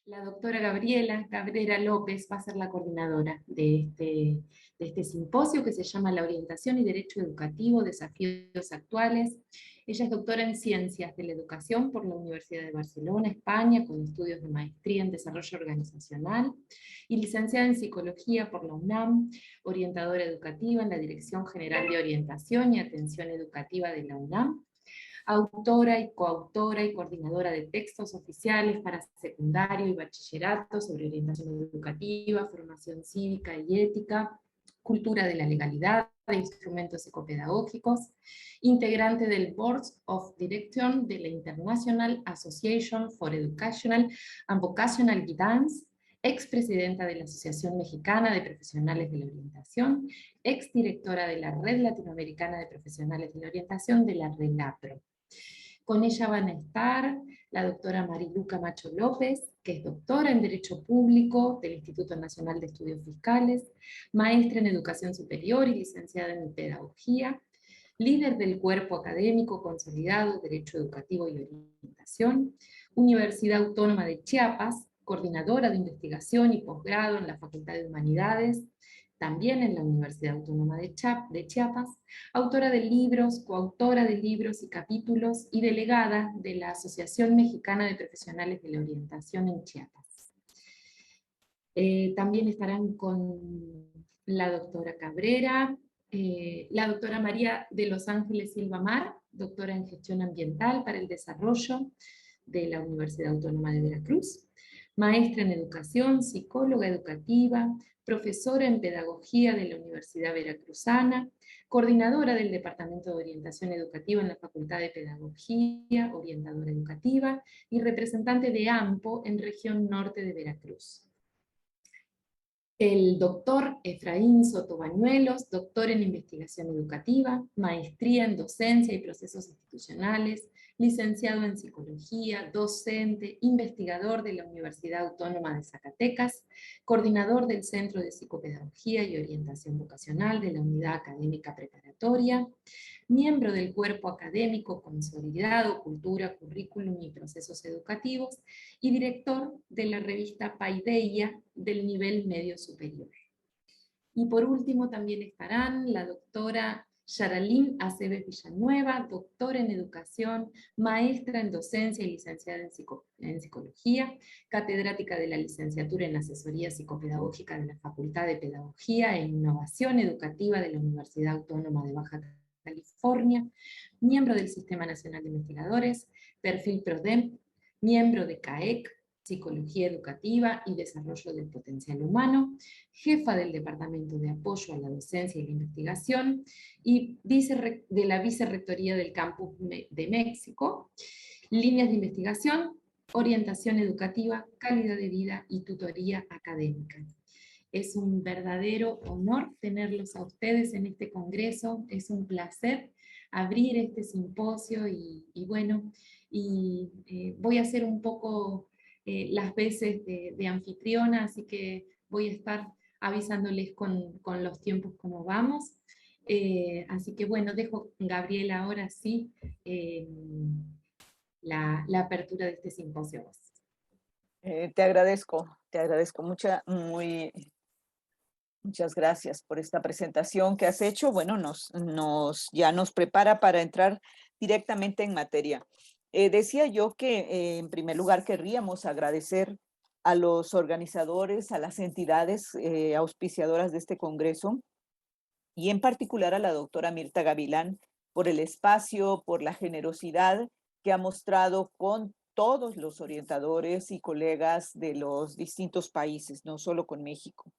La doctora Gabriela Cabrera López va a ser la coordinadora de este simposio que se llama La orientación y derecho educativo, desafíos actuales. Ella es doctora en Ciencias de la Educación por la Universidad de Barcelona, España, con estudios de maestría en Desarrollo Organizacional, y licenciada en Psicología por la UNAM, orientadora educativa en la Dirección General de Orientación y Atención Educativa de la UNAM, autora y coautora y coordinadora de textos oficiales para secundario y bachillerato sobre orientación educativa, formación cívica y ética, cultura de la legalidad e instrumentos psicopedagógicos, integrante del Board of Direction de la International Association for Educational and Vocational Guidance, expresidenta de la Asociación Mexicana de Profesionales de la Orientación, exdirectora de la Red Latinoamericana de Profesionales de la Orientación de la RELAPRO. Con ella van a estar la doctora Mariluca Macho López, que es doctora en Derecho Público del Instituto Nacional de Estudios Fiscales, maestra en Educación Superior y licenciada en Pedagogía, líder del cuerpo académico consolidado Derecho Educativo y Orientación, Universidad Autónoma de Chiapas, coordinadora de investigación y posgrado en la Facultad de Humanidades, también en la Universidad Autónoma de Chiapas, autora de libros, coautora de libros y capítulos y delegada de la Asociación Mexicana de Profesionales de la Orientación en Chiapas. También estarán con la doctora Cabrera, la doctora María de Los Ángeles Silva Mar, doctora en Gestión Ambiental para el Desarrollo de la Universidad Autónoma de Veracruz, maestra en Educación, psicóloga educativa, profesora en Pedagogía de la Universidad Veracruzana, coordinadora del Departamento de Orientación Educativa en la Facultad de Pedagogía, orientadora educativa, y representante de AMPO en región norte de Veracruz. El doctor Efraín Soto Bañuelos, doctor en investigación educativa, maestría en docencia y procesos institucionales, licenciado en psicología, docente, investigador de la Universidad Autónoma de Zacatecas, coordinador del Centro de Psicopedagogía y Orientación Vocacional de la Unidad Académica Preparatoria, miembro del cuerpo académico consolidado Cultura, Currículum y Procesos Educativos, y director de la revista Paideia del nivel medio superior. Y por último también estarán la doctora Yaralín Aceves Villanueva, doctora en educación, maestra en docencia y licenciada en psicología, catedrática de la licenciatura en asesoría psicopedagógica de la Facultad de Pedagogía e Innovación Educativa de la Universidad Autónoma de Baja California, miembro del Sistema Nacional de Investigadores, perfil PRODEM, miembro de CAEC, Psicología Educativa y Desarrollo del Potencial Humano, jefa del Departamento de Apoyo a la Docencia y la Investigación y de la Vicerrectoría del Campus de México, líneas de investigación, orientación educativa, calidad de vida y tutoría académica. Es un verdadero honor tenerlos a ustedes en este congreso, es un placer abrir este simposio y bueno, voy a hacer un poco las veces de anfitriona, así que voy a estar avisándoles con los tiempos cómo vamos. Así que bueno, dejo, Gabriela, ahora sí, la apertura de este simposio. Te agradezco muchas gracias por esta presentación que has hecho. Bueno, ya nos prepara para entrar directamente en materia. Decía yo que en primer lugar querríamos agradecer a los organizadores, a las entidades auspiciadoras de este congreso y en particular a la doctora Mirta Gavilán por el espacio, por la generosidad que ha mostrado con todos los orientadores y colegas de los distintos países, no solo con México.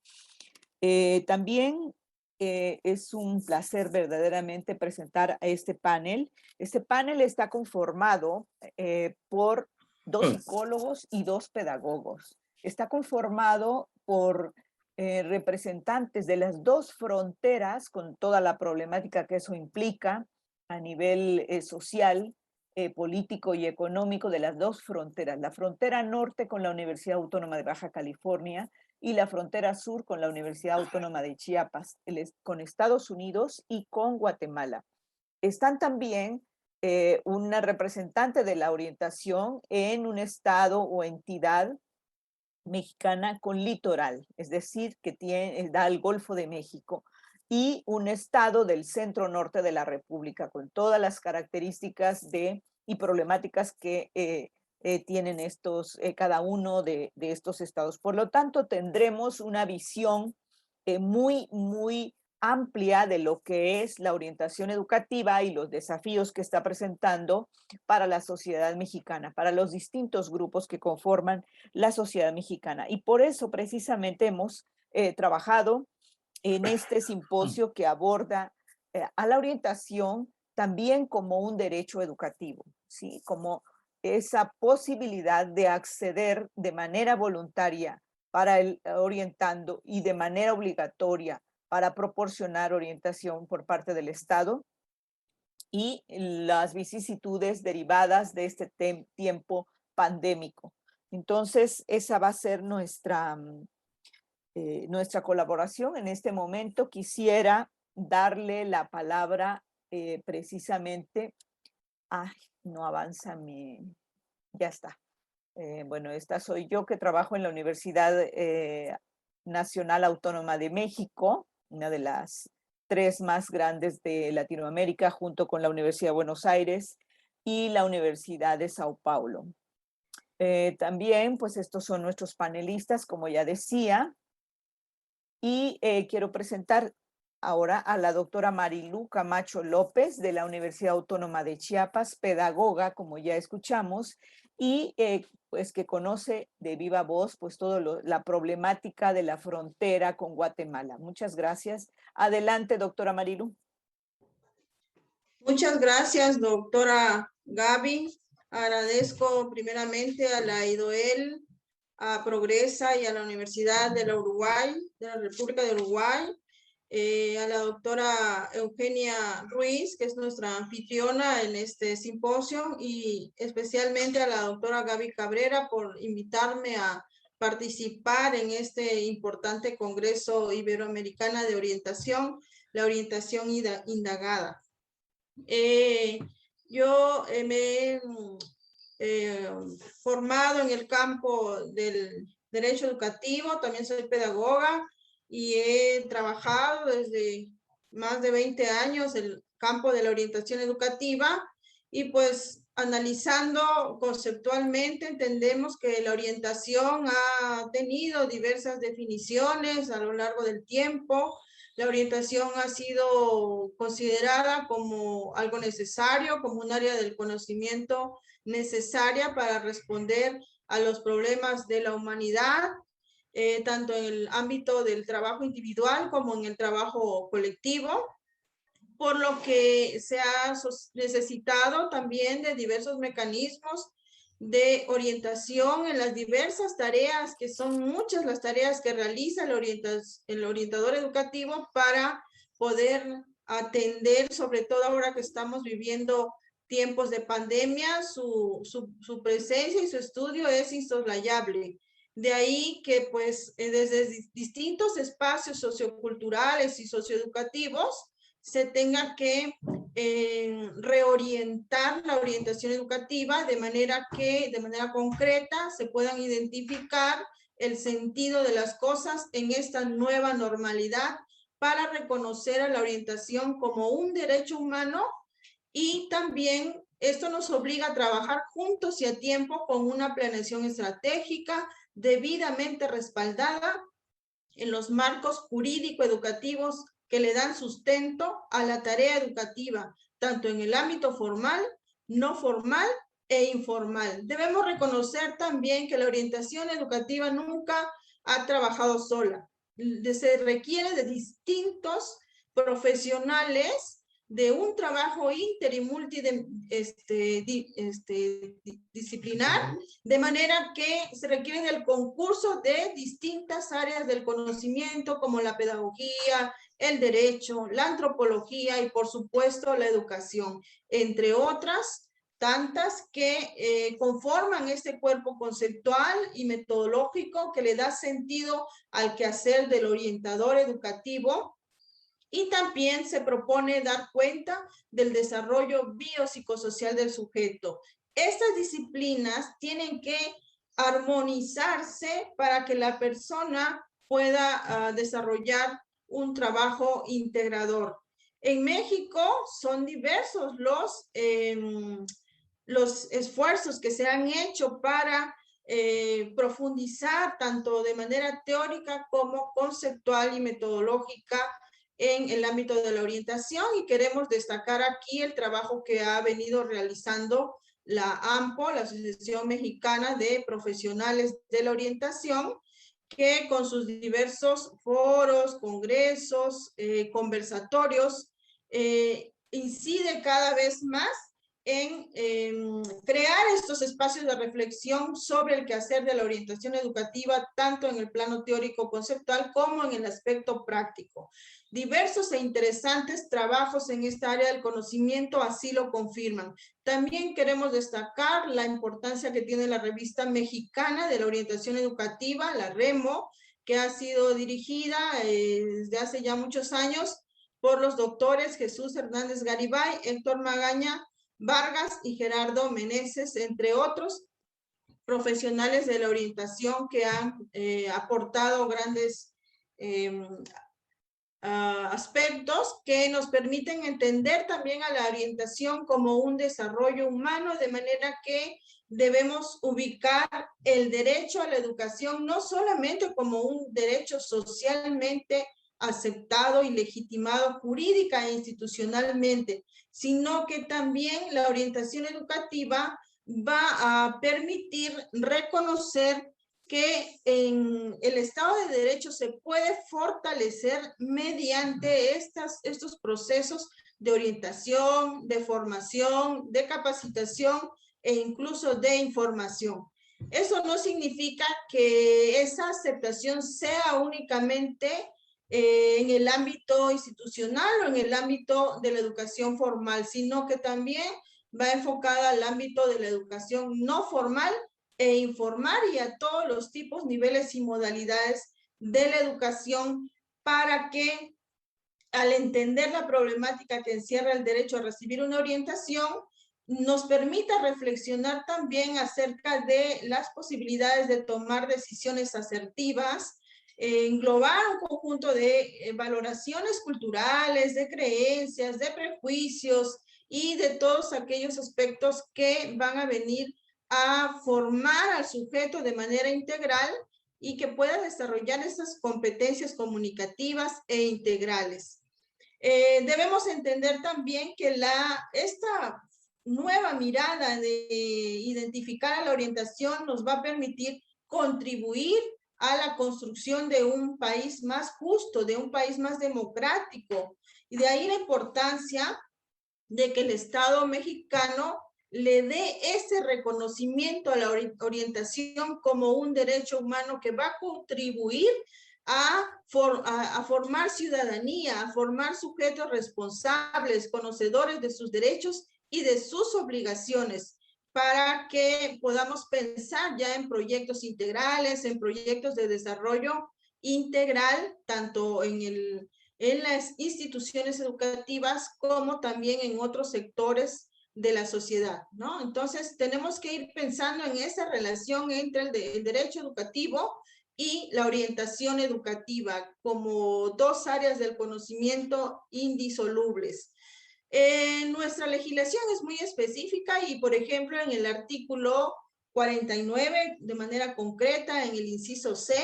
También es un placer verdaderamente presentar a este panel. Este panel está conformado por 2 psicólogos y 2 pedagogos. Está conformado por representantes de las 2 fronteras, con toda la problemática que eso implica a nivel social, político y económico de las 2 fronteras. La frontera norte con la Universidad Autónoma de Baja California y la frontera sur con la Universidad Autónoma de Chiapas, con Estados Unidos y con Guatemala. Están también una representante de la orientación en un estado o entidad mexicana con litoral, es decir, que da al Golfo de México, y un estado del centro norte de la República, con todas las características y problemáticas que tienen cada uno de estos estados. Por lo tanto, tendremos una visión muy amplia de lo que es la orientación educativa y los desafíos que está presentando para la sociedad mexicana, para los distintos grupos que conforman la sociedad mexicana. Y por eso precisamente hemos trabajado en este simposio que aborda a la orientación también como un derecho educativo, ¿sí? Como esa posibilidad de acceder de manera voluntaria para el orientando y de manera obligatoria para proporcionar orientación por parte del Estado, y las vicisitudes derivadas de este tiempo pandémico. Entonces, esa va a ser nuestra colaboración. En este momento quisiera darle la palabra precisamente, ay, no avanza ya está. Bueno, esta soy yo, que trabajo en la Universidad Nacional Autónoma de México, una de las 3 más grandes de Latinoamérica, junto con la Universidad de Buenos Aires y la Universidad de Sao Paulo. También, pues estos son nuestros panelistas, como ya decía, y quiero presentar ahora a la doctora Marilú Camacho López, de la Universidad Autónoma de Chiapas, pedagoga, como ya escuchamos, y pues que conoce de viva voz pues toda la problemática de la frontera con Guatemala. Muchas gracias. Adelante, doctora Marilú. Muchas gracias, doctora Gaby. Agradezco primeramente a la IDOEL, a Progresa y a la Universidad de la República de Uruguay, a la doctora Eugenia Ruiz, que es nuestra anfitriona en este simposio, y especialmente a la doctora Gaby Cabrera por invitarme a participar en este importante Congreso Iberoamericana de Orientación, la orientación indagada. Yo me he formado en el campo del derecho educativo, también soy pedagoga y he trabajado desde más de 20 años el campo de la orientación educativa, y pues analizando conceptualmente entendemos que la orientación ha tenido diversas definiciones a lo largo del tiempo. La orientación ha sido considerada como algo necesario, como un área del conocimiento necesaria para responder a los problemas de la humanidad, tanto en el ámbito del trabajo individual como en el trabajo colectivo, por lo que se ha necesitado también de diversos mecanismos de orientación en las diversas tareas, que son muchas las tareas que realiza el orientador educativo para poder atender, sobre todo ahora que estamos viviendo tiempos de pandemia, su presencia y su estudio es insoslayable. De ahí que pues desde distintos espacios socioculturales y socioeducativos se tenga que reorientar la orientación educativa de manera que de manera concreta se puedan identificar el sentido de las cosas en esta nueva normalidad, para reconocer a la orientación como un derecho humano, y también esto nos obliga a trabajar juntos y a tiempo con una planeación estratégica debidamente respaldada en los marcos jurídico-educativos que le dan sustento a la tarea educativa, tanto en el ámbito formal, no formal e informal. Debemos reconocer también que la orientación educativa nunca ha trabajado sola. Se requiere de distintos profesionales, de un trabajo inter y multidisciplinar, de manera que se requiere del concurso de distintas áreas del conocimiento, como la pedagogía, el derecho, la antropología y por supuesto la educación, entre otras tantas que conforman este cuerpo conceptual y metodológico que le da sentido al quehacer del orientador educativo. Y también se propone dar cuenta del desarrollo biopsicosocial del sujeto. Estas disciplinas tienen que armonizarse para que la persona pueda desarrollar un trabajo integrador. En México son diversos los esfuerzos que se han hecho para profundizar tanto de manera teórica como conceptual y metodológica en el ámbito de la orientación, y queremos destacar aquí el trabajo que ha venido realizando la AMPO, la Asociación Mexicana de Profesionales de la Orientación, que con sus diversos foros, congresos, conversatorios, incide cada vez más en crear estos espacios de reflexión sobre el quehacer de la orientación educativa, tanto en el plano teórico conceptual como en el aspecto práctico. Diversos e interesantes trabajos en esta área del conocimiento así lo confirman. También queremos destacar la importancia que tiene la revista mexicana de la orientación educativa, la REMO, que ha sido dirigida desde hace ya muchos años por los doctores Jesús Hernández Garibay, Héctor Magaña Vargas y Gerardo Meneses, entre otros profesionales de la orientación que han aportado grandes aspectos que nos permiten entender también a la orientación como un desarrollo humano, de manera que debemos ubicar el derecho a la educación no solamente como un derecho socialmente aceptado y legitimado jurídica e institucionalmente, sino que también la orientación educativa va a permitir reconocer que en el Estado de Derecho se puede fortalecer mediante estos procesos de orientación, de formación, de capacitación e incluso de información. Eso no significa que esa aceptación sea únicamente en el ámbito institucional o en el ámbito de la educación formal, sino que también va enfocada al ámbito de la educación no formal e informar y a todos los tipos, niveles y modalidades de la educación, para que al entender la problemática que encierra el derecho a recibir una orientación, nos permita reflexionar también acerca de las posibilidades de tomar decisiones asertivas, englobar un conjunto de valoraciones culturales, de creencias, de prejuicios y de todos aquellos aspectos que van a venir a formar al sujeto de manera integral y que pueda desarrollar esas competencias comunicativas e integrales. Debemos entender también que esta nueva mirada de identificar a la orientación nos va a permitir contribuir a la construcción de un país más justo, de un país más democrático. Y de ahí la importancia de que el Estado mexicano le dé ese reconocimiento a la orientación como un derecho humano que va a contribuir a formar ciudadanía, a formar sujetos responsables, conocedores de sus derechos y de sus obligaciones, para que podamos pensar ya en proyectos integrales, en proyectos de desarrollo integral, tanto en las instituciones educativas como también en otros sectores de la sociedad, ¿no? Entonces, tenemos que ir pensando en esa relación entre el derecho educativo y la orientación educativa como dos áreas del conocimiento indisolubles. Nuestra legislación es muy específica y, por ejemplo, en el artículo 49, de manera concreta, en el inciso C,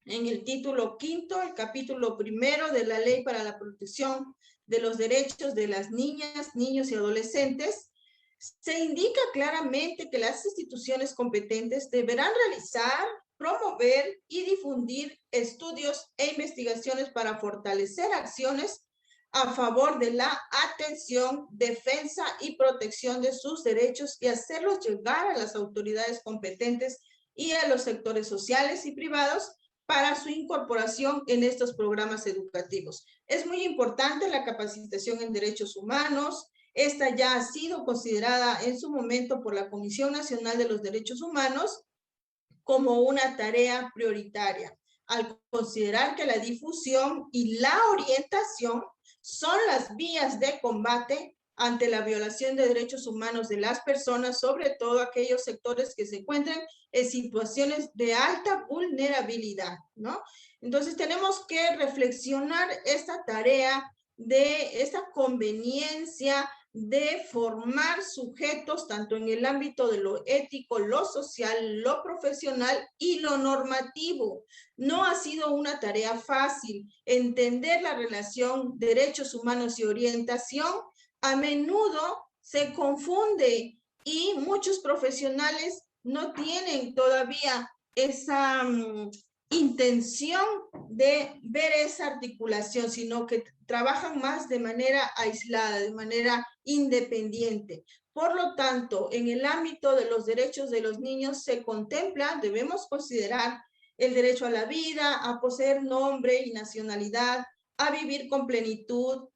en el título quinto, el capítulo primero de la Ley para la Protección de los Derechos de las Niñas, Niños y Adolescentes, se indica claramente que las instituciones competentes deberán realizar, promover y difundir estudios e investigaciones para fortalecer acciones a favor de la atención, defensa y protección de sus derechos y hacerlos llegar a las autoridades competentes y a los sectores sociales y privados para su incorporación en estos programas educativos. Es muy importante la capacitación en derechos humanos. Esta ya ha sido considerada en su momento por la Comisión Nacional de los Derechos Humanos como una tarea prioritaria, al considerar que la difusión y la orientación son las vías de combate ante la violación de derechos humanos de las personas, sobre todo aquellos sectores que se encuentran en situaciones de alta vulnerabilidad, ¿no? Entonces tenemos que reflexionar esta tarea de esta conveniencia de formar sujetos tanto en el ámbito de lo ético, lo social, lo profesional y lo normativo. No ha sido una tarea fácil entender la relación derechos humanos y orientación. A menudo se confunde y muchos profesionales no tienen todavía esa intención de ver esa articulación, sino que trabajan más de manera aislada, de manera independiente. Por lo tanto, en el ámbito de los derechos de los niños se contempla, debemos considerar el derecho a la vida, a poseer nombre y nacionalidad, a vivir con plenitud,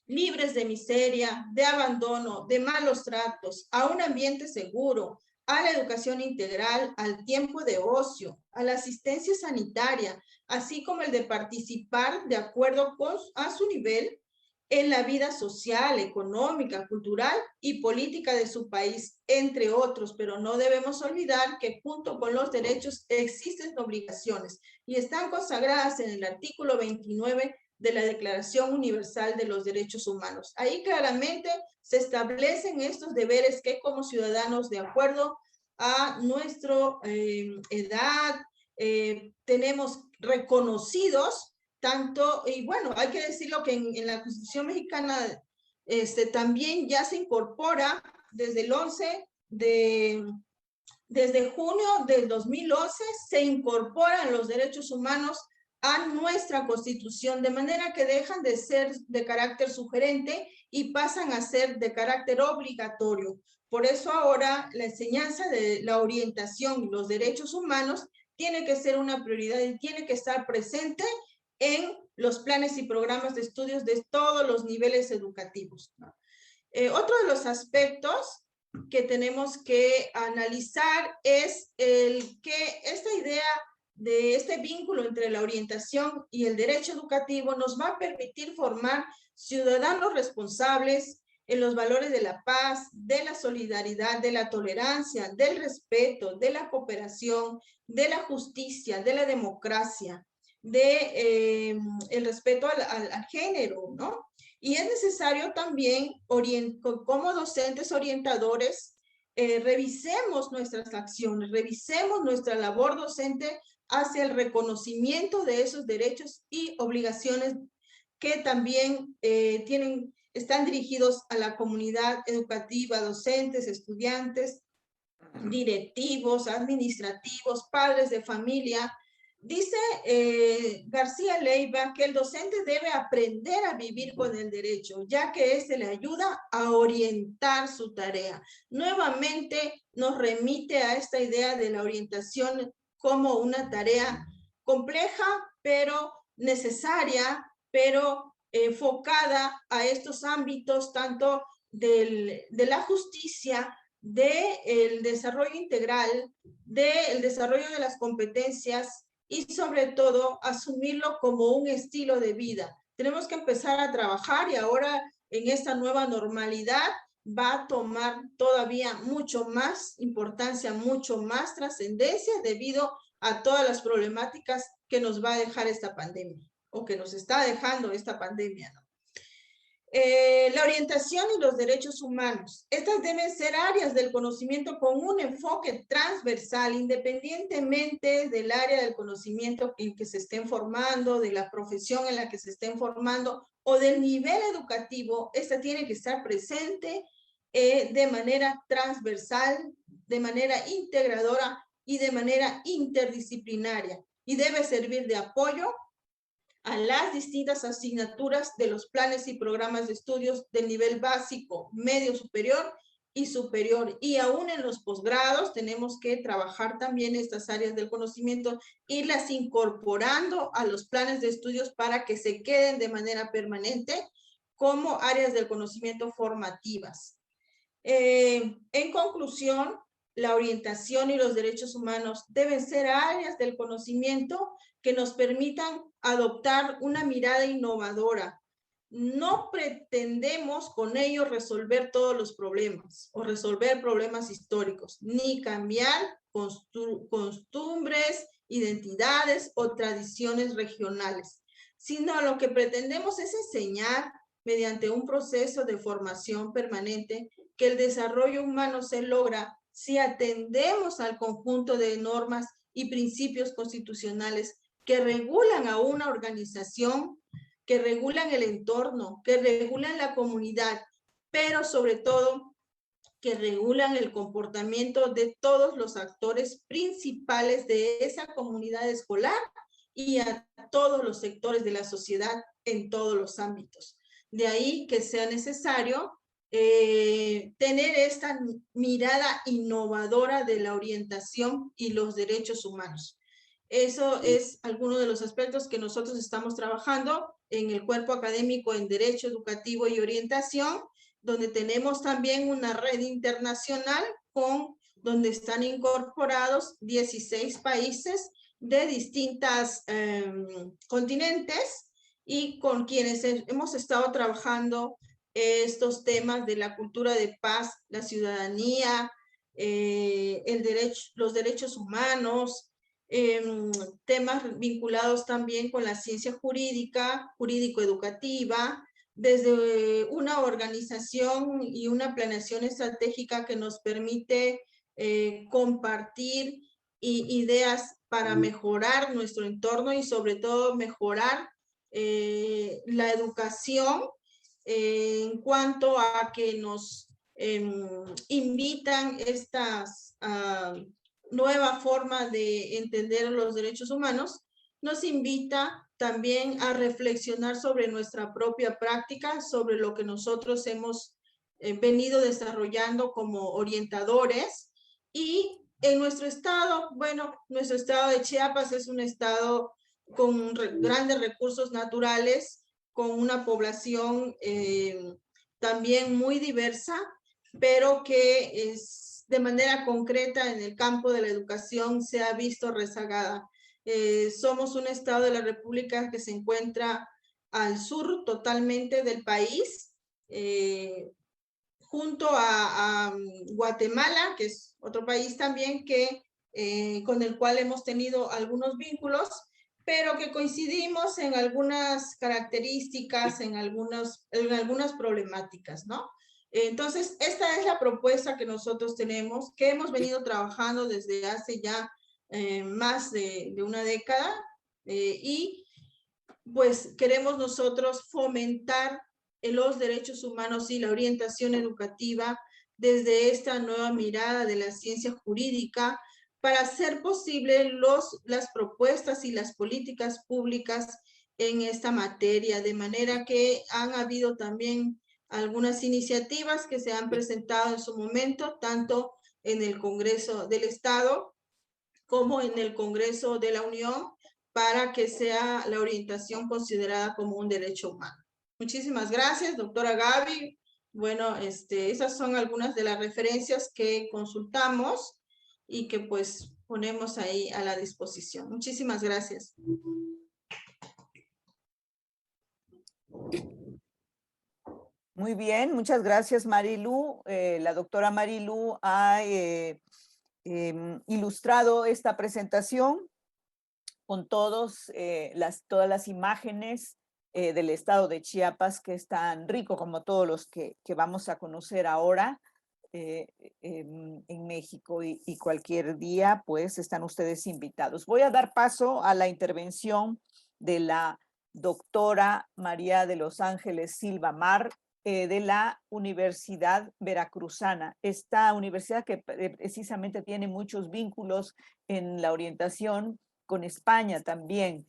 libres de miseria, de abandono, de malos tratos, a un ambiente seguro, a la educación integral, al tiempo de ocio, a la asistencia sanitaria, así como el de participar de acuerdo a su nivel en la vida social, económica, cultural y política de su país, entre otros, pero no debemos olvidar que junto con los derechos existen obligaciones y están consagradas en el artículo 29 de la Declaración Universal de los Derechos Humanos. Ahí claramente se establecen estos deberes que como ciudadanos, de acuerdo a nuestra edad, tenemos reconocidos tanto, y bueno, hay que decirlo que en la Constitución mexicana también ya se incorpora desde el 11 desde junio del 2011 se incorporan los derechos humanos a nuestra Constitución, de manera que dejan de ser de carácter sugerente y pasan a ser de carácter obligatorio. Por eso ahora la enseñanza de la orientación y los derechos humanos tiene que ser una prioridad y tiene que estar presente en los planes y programas de estudios de todos los niveles educativos, ¿no? Otro de los aspectos que tenemos que analizar es que esta idea de este vínculo entre la orientación y el derecho educativo nos va a permitir formar ciudadanos responsables en los valores de la paz, de la solidaridad, de la tolerancia, del respeto, de la cooperación, de la justicia, de la democracia, de el respeto al género, ¿no? Y es necesario también, como docentes orientadores, revisemos nuestras acciones, revisemos nuestra labor docente hacia el reconocimiento de esos derechos y obligaciones que también están dirigidos a la comunidad educativa, docentes, estudiantes, directivos, administrativos, padres de familia. Dice García Leiva que el docente debe aprender a vivir con el derecho, ya que este le ayuda a orientar su tarea. Nuevamente nos remite a esta idea de la orientación como una tarea compleja, pero necesaria, pero enfocada a estos ámbitos tanto de la justicia, del desarrollo integral, del desarrollo de las competencias y sobre todo asumirlo como un estilo de vida. Tenemos que empezar a trabajar y ahora en esta nueva normalidad va a tomar todavía mucho más importancia, mucho más trascendencia debido a todas las problemáticas que nos va a dejar esta pandemia o que nos está dejando esta pandemia, ¿no? La orientación y los derechos humanos. Estas deben ser áreas del conocimiento con un enfoque transversal, independientemente del área del conocimiento en que se estén formando, de la profesión en la que se estén formando o del nivel educativo. Esta tiene que estar presente de manera transversal, de manera integradora y de manera interdisciplinaria. Y debe servir de apoyo a las distintas asignaturas de los planes y programas de estudios del nivel básico, medio superior y superior. Y aún en los posgrados tenemos que trabajar también estas áreas del conocimiento, irlas incorporando a los planes de estudios para que se queden de manera permanente como áreas del conocimiento formativas. En conclusión, la orientación y los derechos humanos deben ser áreas del conocimiento que nos permitan adoptar una mirada innovadora, no pretendemos con ello resolver todos los problemas o resolver problemas históricos, ni cambiar costumbres, identidades o tradiciones regionales, sino lo que pretendemos es enseñar mediante un proceso de formación permanente que el desarrollo humano se logra si atendemos al conjunto de normas y principios constitucionales que regulan a una organización, que regulan el entorno, que regulan la comunidad, pero sobre todo que regulan el comportamiento de todos los actores principales de esa comunidad escolar y a todos los sectores de la sociedad en todos los ámbitos. De ahí que sea necesario tener esta mirada innovadora de la orientación y los derechos humanos. Eso es alguno de los aspectos que nosotros estamos trabajando en el cuerpo académico en Derecho Educativo y Orientación, donde tenemos también una red internacional donde están incorporados 16 países de distintos continentes y con quienes hemos estado trabajando estos temas de la cultura de paz, la ciudadanía, los derechos humanos, temas vinculados también con la ciencia jurídica, jurídico-educativa, desde una organización y una planeación estratégica que nos permite compartir ideas para mejorar nuestro entorno y sobre todo mejorar la educación en cuanto a que nos invitan estas nueva forma de entender los derechos humanos, nos invita también a reflexionar sobre nuestra propia práctica, sobre lo que nosotros hemos venido desarrollando como orientadores. Y en nuestro estado, bueno, nuestro estado de Chiapas es un estado con grandes recursos naturales, con una población también muy diversa, pero que es de manera concreta en el campo de la educación se ha visto rezagada. Somos un estado de la República que se encuentra al sur totalmente del país, junto a Guatemala, que es otro país también con el cual hemos tenido algunos vínculos, pero que coincidimos en algunas características, en algunas problemáticas, ¿no? Entonces, esta es la propuesta que nosotros tenemos, que hemos venido trabajando desde hace ya más de una década, y pues queremos nosotros fomentar los derechos humanos y la orientación educativa desde esta nueva mirada de la ciencia jurídica para hacer posible las propuestas y las políticas públicas en esta materia, de manera que han habido también algunas iniciativas que se han presentado en su momento, tanto en el Congreso del Estado como en el Congreso de la Unión, para que sea la orientación considerada como un derecho humano. Muchísimas gracias, doctora Gaby. Bueno, esas son algunas de las referencias que consultamos y que pues ponemos ahí a la disposición. Muchísimas gracias. Muy bien, muchas gracias, Marilu. La doctora Marilu ha ilustrado esta presentación con todas las imágenes del estado de Chiapas, que es tan rico como todos los que vamos a conocer ahora en México, y cualquier día pues están ustedes invitados. Voy a dar paso a la intervención de la doctora María de los Ángeles Silva Mar, de la Universidad Veracruzana. Esta universidad que precisamente tiene muchos vínculos en la orientación con España también,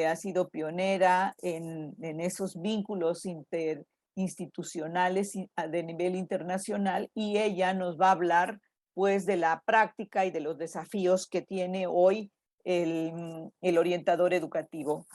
ha sido pionera en esos vínculos interinstitucionales de nivel internacional, y ella nos va a hablar pues de la práctica y de los desafíos que tiene hoy el orientador educativo.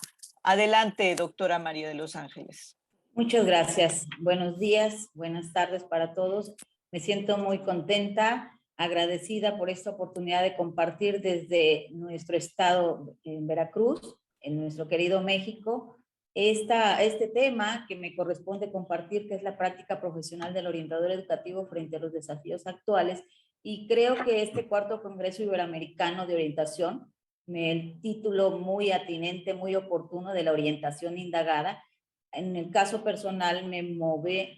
Adelante, doctora María de los Ángeles. Muchas gracias. Buenos días, buenas tardes para todos. Me siento muy contenta, agradecida por esta oportunidad de compartir desde nuestro estado en Veracruz, en nuestro querido México, este tema que me corresponde compartir, que es la práctica profesional del orientador educativo frente a los desafíos actuales. Y creo que este cuarto Congreso Iberoamericano de Orientación, el título muy atinente, muy oportuno de la orientación indagada, en el caso personal me mueve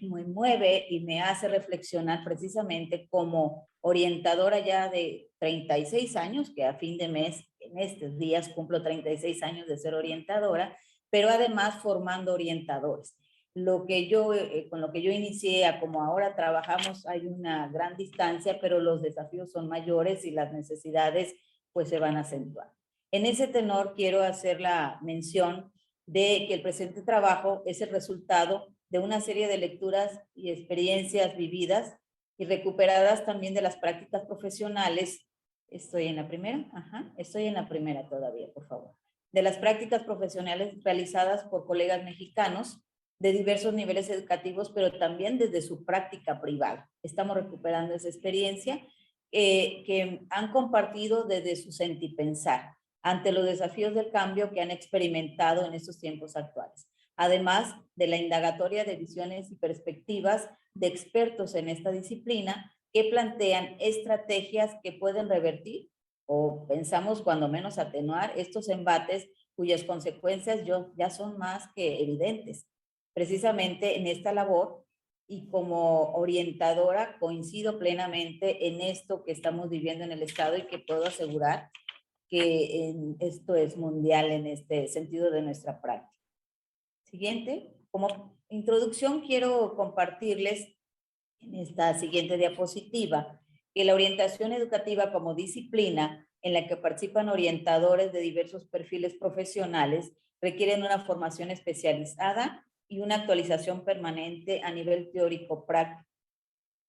y me hace reflexionar precisamente como orientadora ya de 36 años, que a fin de mes, en estos días cumplo 36 años de ser orientadora, pero además formando orientadores. Con lo que yo inicié a como ahora trabajamos hay una gran distancia, pero los desafíos son mayores y las necesidades pues se van a acentuar. En ese tenor quiero hacer la mención de que el presente trabajo es el resultado de una serie de lecturas y experiencias vividas y recuperadas también de las prácticas profesionales. ¿Estoy en la primera? Ajá, estoy en la primera todavía, por favor. De las prácticas profesionales realizadas por colegas mexicanos de diversos niveles educativos, pero también desde su práctica privada. Estamos recuperando esa experiencia que han compartido desde su sentipensar ante los desafíos del cambio que han experimentado en estos tiempos actuales. Además de la indagatoria de visiones y perspectivas de expertos en esta disciplina que plantean estrategias que pueden revertir o pensamos cuando menos atenuar estos embates cuyas consecuencias ya son más que evidentes. Precisamente en esta labor y como orientadora coincido plenamente en esto que estamos viviendo en el Estado y que puedo asegurar que esto es mundial en este sentido de nuestra práctica. Siguiente, como introducción quiero compartirles en esta siguiente diapositiva que la orientación educativa como disciplina en la que participan orientadores de diversos perfiles profesionales requieren una formación especializada y una actualización permanente a nivel teórico práctico,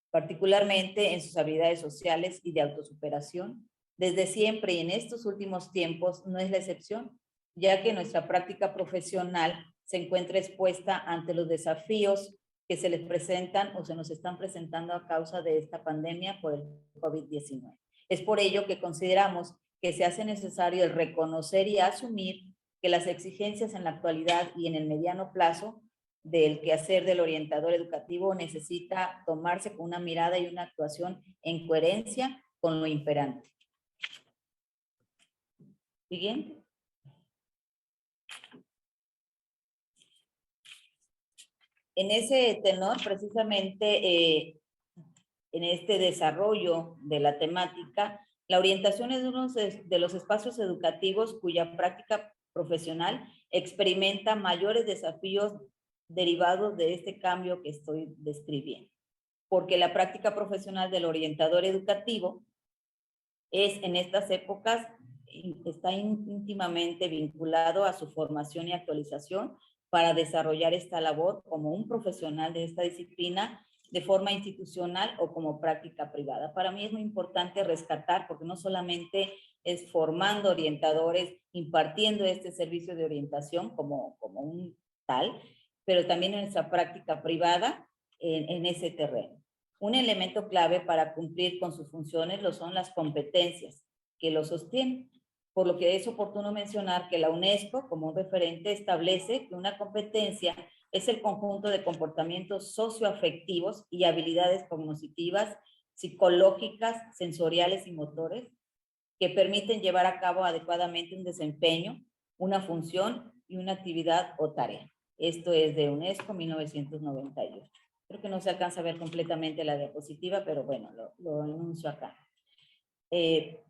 particularmente en sus habilidades sociales y de autosuperación. Desde siempre y en estos últimos tiempos no es la excepción, ya que nuestra práctica profesional se encuentra expuesta ante los desafíos que se les presentan o se nos están presentando a causa de esta pandemia por el COVID-19. Es por ello que consideramos que se hace necesario el reconocer y asumir que las exigencias en la actualidad y en el mediano plazo del quehacer del orientador educativo necesita tomarse con una mirada y una actuación en coherencia con lo imperante. Siguiente. En ese tenor, precisamente, en este desarrollo de la temática, la orientación es uno de los espacios educativos cuya práctica profesional experimenta mayores desafíos derivados de este cambio que estoy describiendo. Porque la práctica profesional del orientador educativo es en estas épocas, está íntimamente vinculado a su formación y actualización para desarrollar esta labor como un profesional de esta disciplina de forma institucional o como práctica privada. Para mí es muy importante rescatar, porque no solamente es formando orientadores, impartiendo este servicio de orientación como un tal, pero también en nuestra práctica privada en ese terreno. Un elemento clave para cumplir con sus funciones lo son las competencias que lo sostienen, por lo que es oportuno mencionar que la UNESCO, como un referente, establece que una competencia es el conjunto de comportamientos socioafectivos y habilidades cognitivas, psicológicas, sensoriales y motores que permiten llevar a cabo adecuadamente un desempeño, una función y una actividad o tarea. Esto es de UNESCO 1998. Creo que no se alcanza a ver completamente la diapositiva, pero bueno, lo anuncio acá.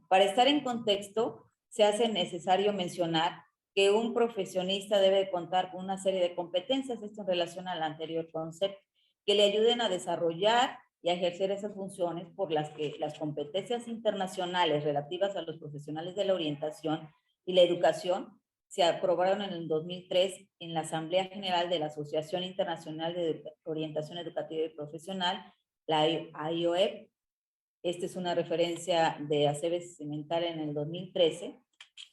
Para estar en contexto, se hace necesario mencionar que un profesionista debe contar con una serie de competencias, esto en relación al anterior concepto, que le ayuden a desarrollar y a ejercer esas funciones por las que las competencias internacionales relativas a los profesionales de la orientación y la educación se aprobaron en el 2003 en la Asamblea General de la Asociación Internacional de Orientación Educativa y Profesional, la IOEP. Esta es una referencia de Aceves Cimental en el 2013.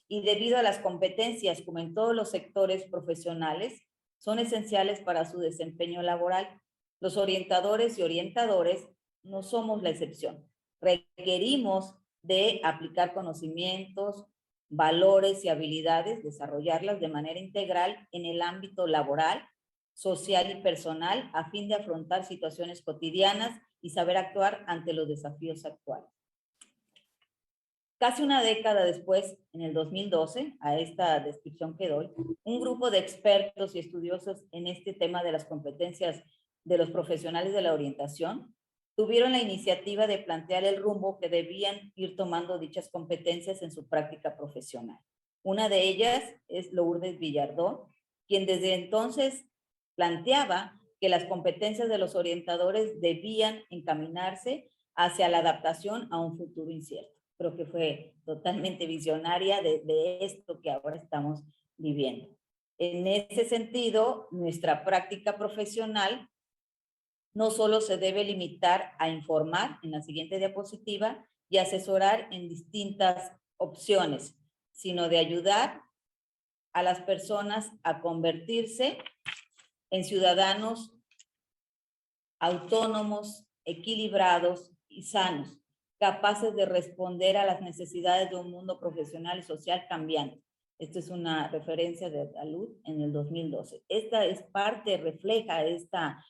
Y debido a las competencias, como en todos los sectores profesionales, son esenciales para su desempeño laboral. Los orientadores y orientadores no somos la excepción. Requerimos de aplicar conocimientos, valores y habilidades, desarrollarlas de manera integral en el ámbito laboral, social y personal, a fin de afrontar situaciones cotidianas y saber actuar ante los desafíos actuales. Casi una década después, en el 2012, a esta descripción que doy, un grupo de expertos y estudiosos en este tema de las competencias de los profesionales de la orientación tuvieron la iniciativa de plantear el rumbo que debían ir tomando dichas competencias en su práctica profesional. Una de ellas es Lourdes Villardón, quien desde entonces planteaba que las competencias de los orientadores debían encaminarse hacia la adaptación a un futuro incierto. Creo que fue totalmente visionaria de esto que ahora estamos viviendo. En ese sentido, nuestra práctica profesional no solo se debe limitar a informar en la siguiente diapositiva y asesorar en distintas opciones, sino de ayudar a las personas a convertirse en ciudadanos autónomos, equilibrados y sanos, capaces de responder a las necesidades de un mundo profesional y social cambiante. Esto es una referencia de Salud en el 2012. Esta es parte, refleja esta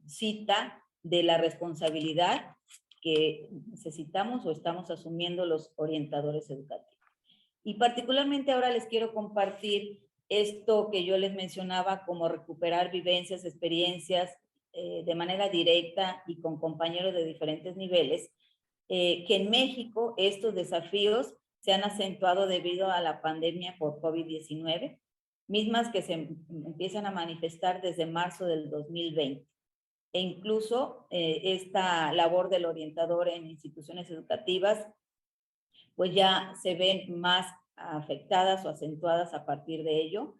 cita de la responsabilidad que necesitamos o estamos asumiendo los orientadores educativos. Y particularmente ahora les quiero compartir esto que yo les mencionaba como recuperar vivencias, experiencias de manera directa y con compañeros de diferentes niveles, que en México estos desafíos se han acentuado debido a la pandemia por COVID-19, mismas que se empiezan a manifestar desde marzo del 2020. E incluso esta labor del orientador en instituciones educativas, pues ya se ven más afectadas o acentuadas a partir de ello.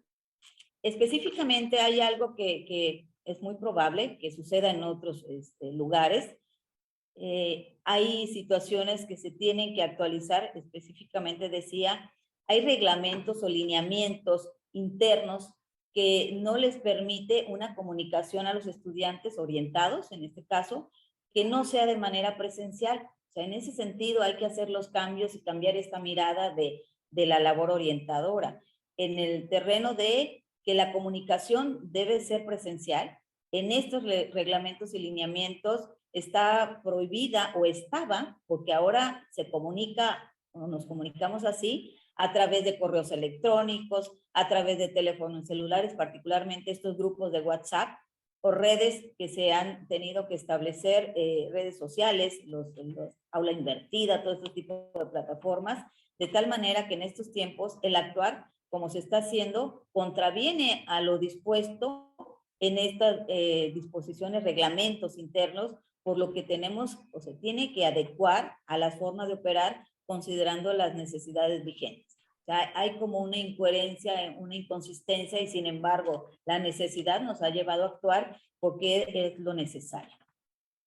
Específicamente hay algo que es muy probable que suceda en otros lugares. Hay situaciones que se tienen que actualizar, específicamente decía, hay reglamentos o lineamientos internos que no les permite una comunicación a los estudiantes orientados, en este caso, que no sea de manera presencial. O sea, en ese sentido hay que hacer los cambios y cambiar esta mirada de la labor orientadora. En el terreno de que la comunicación debe ser presencial, en estos reglamentos y lineamientos está prohibida o estaba, porque ahora se comunica o nos comunicamos así, a través de correos electrónicos, a través de teléfonos celulares, particularmente estos grupos de WhatsApp o redes que se han tenido que establecer, redes sociales, los aula invertida, todo este tipo de plataformas, de tal manera que en estos tiempos el actuar, como se está haciendo, contraviene a lo dispuesto en estas disposiciones, reglamentos internos, por lo que tenemos o se tiene que adecuar a las formas de operar considerando las necesidades vigentes. O sea, hay como una incoherencia, una inconsistencia y sin embargo la necesidad nos ha llevado a actuar porque es lo necesario.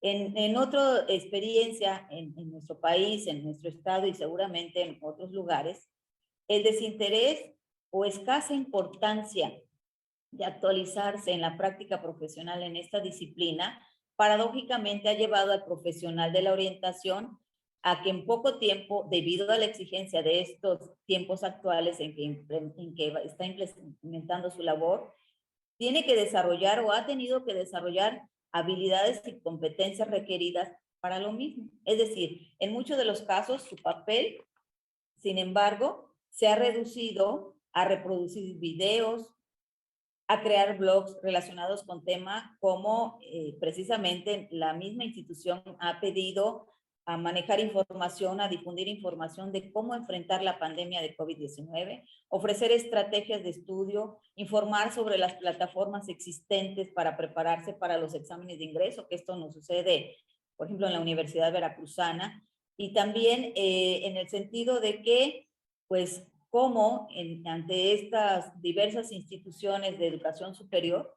En otra experiencia en nuestro país, en nuestro estado y seguramente en otros lugares, el desinterés o escasa importancia de actualizarse en la práctica profesional en esta disciplina, paradójicamente ha llevado al profesional de la orientación a que en poco tiempo, debido a la exigencia de estos tiempos actuales en que está implementando su labor, tiene que desarrollar o ha tenido que desarrollar habilidades y competencias requeridas para lo mismo. Es decir, en muchos de los casos su papel, sin embargo, se ha reducido a reproducir videos, a crear blogs relacionados con temas como precisamente la misma institución ha pedido a manejar información, a difundir información de cómo enfrentar la pandemia de COVID-19, ofrecer estrategias de estudio, informar sobre las plataformas existentes para prepararse para los exámenes de ingreso, que esto nos sucede, por ejemplo, en la Universidad Veracruzana, y también en el sentido de que, pues, cómo ante estas diversas instituciones de educación superior,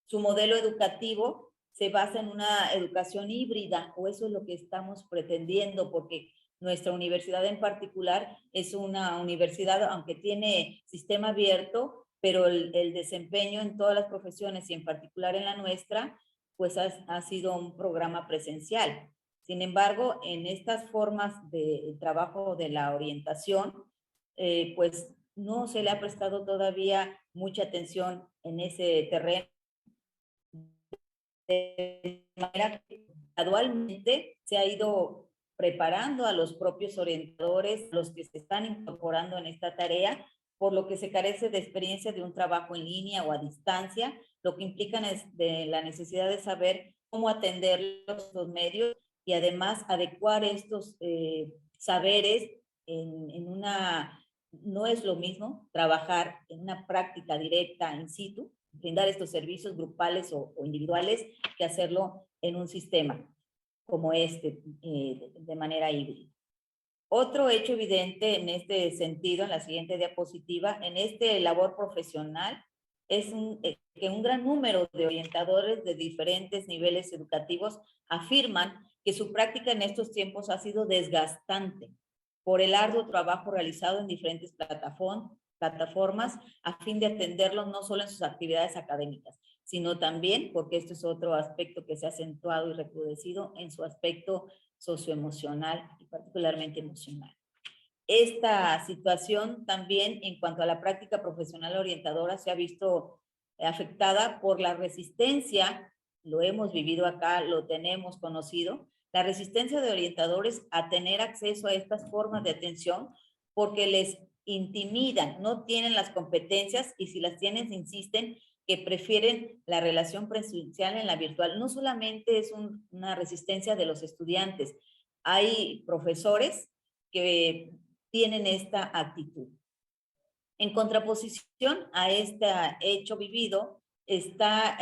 su modelo educativo se basa en una educación híbrida, o eso es lo que estamos pretendiendo, porque nuestra universidad en particular es una universidad, aunque tiene sistema abierto, pero el desempeño en todas las profesiones y en particular en la nuestra, pues ha sido un programa presencial. Sin embargo, en estas formas de trabajo de la orientación, pues no se le ha prestado todavía mucha atención en ese terreno, de manera que gradualmente se ha ido preparando a los propios orientadores, los que se están incorporando en esta tarea, por lo que se carece de experiencia de un trabajo en línea o a distancia, lo que implica de la necesidad de saber cómo atender los medios y además adecuar estos saberes en una... No es lo mismo trabajar en una práctica directa in situ, brindar estos servicios grupales o individuales, que hacerlo en un sistema como este, de manera híbrida. Otro hecho evidente en este sentido, en la siguiente diapositiva, en este labor profesional, es que un gran número de orientadores de diferentes niveles educativos afirman que su práctica en estos tiempos ha sido desgastante por el arduo trabajo realizado en diferentes plataformas a fin de atenderlos no solo en sus actividades académicas, sino también, porque esto es otro aspecto que se ha acentuado y recrudecido, en su aspecto socioemocional y particularmente emocional. Esta situación también en cuanto a la práctica profesional orientadora se ha visto afectada por la resistencia, lo hemos vivido acá, lo tenemos conocido, la resistencia de orientadores a tener acceso a estas formas de atención porque les intimidan, no tienen las competencias y si las tienen insisten que prefieren la relación presencial en la virtual. No solamente es una resistencia de los estudiantes, hay profesores que tienen esta actitud. En contraposición a este hecho vivido, esta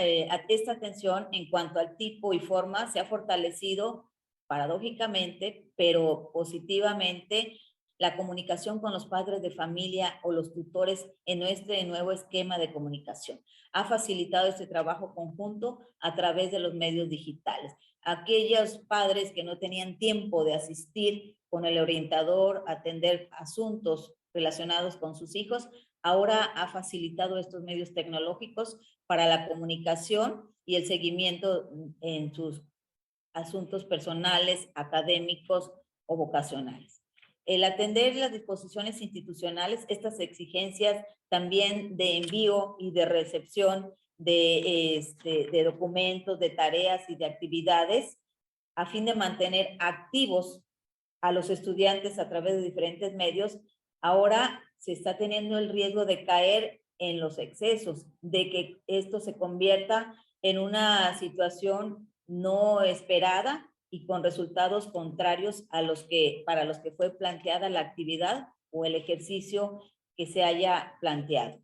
atención en cuanto al tipo y forma se ha fortalecido paradójicamente, pero positivamente, la comunicación con los padres de familia o los tutores en este nuevo esquema de comunicación. Ha facilitado este trabajo conjunto a través de los medios digitales. Aquellos padres que no tenían tiempo de asistir con el orientador a atender asuntos relacionados con sus hijos, ahora ha facilitado estos medios tecnológicos para la comunicación y el seguimiento en sus asuntos personales, académicos o vocacionales. El atender las disposiciones institucionales, estas exigencias también de envío y de recepción de documentos, de tareas y de actividades, a fin de mantener activos a los estudiantes a través de diferentes medios, ahora se está teniendo el riesgo de caer en los excesos, de que esto se convierta en una situación no esperada y con resultados contrarios a para los que fue planteada la actividad o el ejercicio que se haya planteado.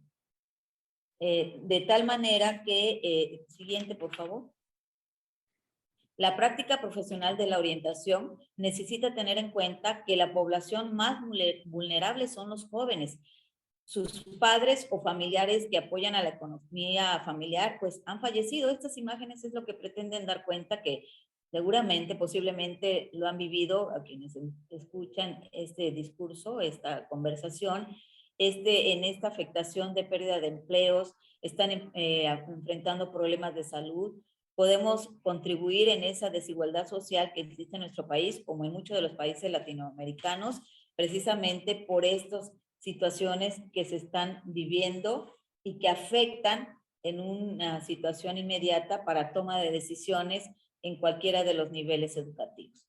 De tal manera que, siguiente por favor. La práctica profesional de la orientación necesita tener en cuenta que la población más vulnerable son los jóvenes. Sus padres o familiares que apoyan a la economía familiar, pues han fallecido. Estas imágenes es lo que pretenden dar cuenta que seguramente, posiblemente lo han vivido a quienes escuchan este discurso, esta conversación, en esta afectación de pérdida de empleos, están enfrentando problemas de salud. Podemos contribuir en esa desigualdad social que existe en nuestro país, como en muchos de los países latinoamericanos, precisamente por estas situaciones que se están viviendo y que afectan en una situación inmediata para toma de decisiones en cualquiera de los niveles educativos.